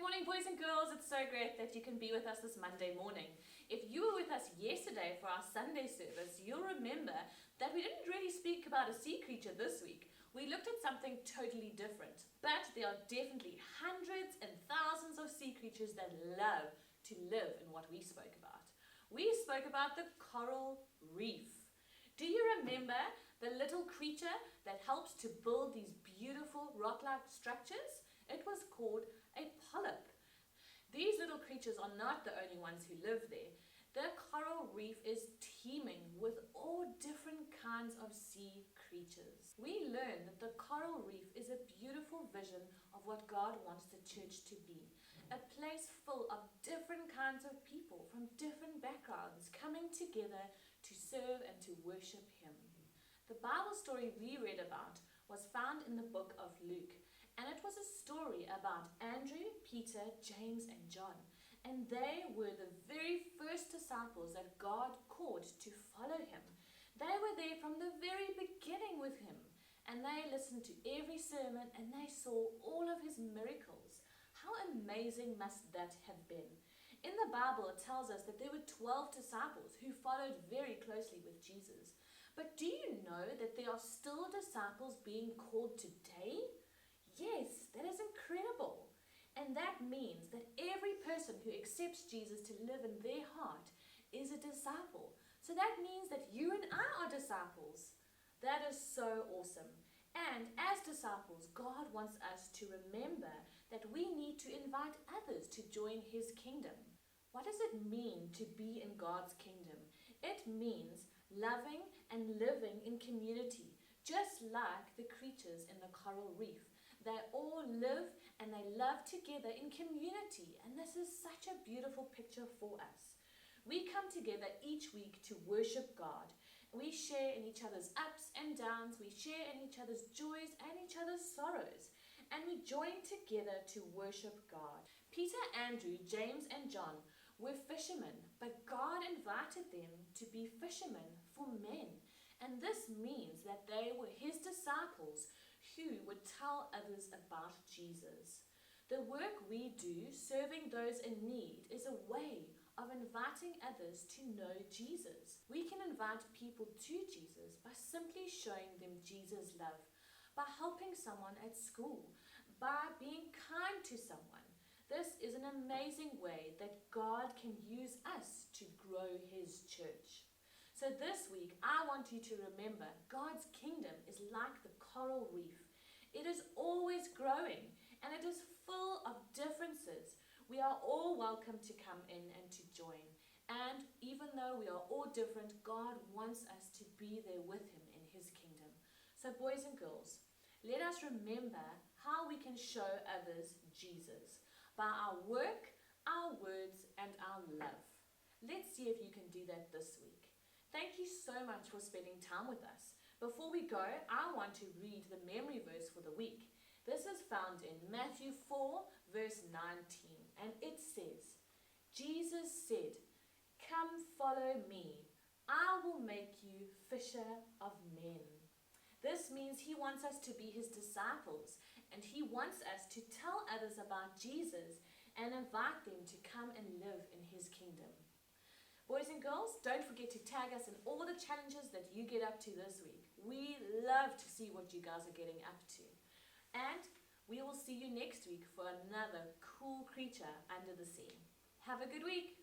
Good morning, boys and girls. It's so great that you can be with us this Monday morning. If you were with us yesterday for our Sunday service, you'll remember that we didn't really speak about a sea creature this week. We looked at something totally different, but there are definitely hundreds and thousands of sea creatures that love to live in what we spoke about. We spoke about the coral reef. Do you remember the little creature that helps to build these beautiful rock-like structures? It was called a polyp. These little creatures are not the only ones who live there. The coral reef is teeming with all different kinds of sea creatures. We learned that the coral reef is a beautiful vision of what God wants the church to be. A place full of different kinds of people from different backgrounds coming together to serve and to worship Him. The Bible story we read about was found in the book of Luke. And it was a story about Andrew, Peter, James, and John. And they were the very first disciples that God called to follow Him. They were there from the very beginning with Him. And they listened to every sermon and they saw all of His miracles. How amazing must that have been? In the Bible, it tells us that there were 12 disciples who followed very closely with Jesus. But do you know that there are still disciples being called today? Yes, that is incredible. And that means that every person who accepts Jesus to live in their heart is a disciple. So that means that you and I are disciples. That is so awesome. And as disciples, God wants us to remember that we need to invite others to join His kingdom. What does it mean to be in God's kingdom? It means loving and living in community, just like the creatures in the coral reef. They all live and they love together in community, and this is such a beautiful picture for us. We come together each week to worship God. We share in each other's ups and downs, we share in each other's joys and each other's sorrows, and we join together to worship God. Peter, Andrew, James, and John were fishermen, but God invited them to be fishermen for men. And this means that they were His disciples who would tell others about Jesus. The work we do, serving those in need, is a way of inviting others to know Jesus. We can invite people to Jesus by simply showing them Jesus' love, by helping someone at school, by being kind to someone. This is an amazing way that God can use us to grow His church. So this week, I want you to remember God's kingdom is like the coral reef. It is always growing and it is full of differences. We are all welcome to come in and to join. And even though we are all different, God wants us to be there with Him in His kingdom. So boys and girls, let us remember how we can show others Jesus by our work, our words, and our love. Let's see if you can do that this week. Thank you so much for spending time with us. Before we go, I want to read the memory verse for the week. This is found in Matthew 4, verse 19, and it says, Jesus said, "Come follow me. I will make you fisher of men." This means He wants us to be His disciples, and He wants us to tell others about Jesus and invite them to come and live in His kingdom. Boys and girls, don't forget to tag us in all the challenges that you get up to this week. We love to see what you guys are getting up to. And we will see you next week for another cool creature under the sea. Have a good week.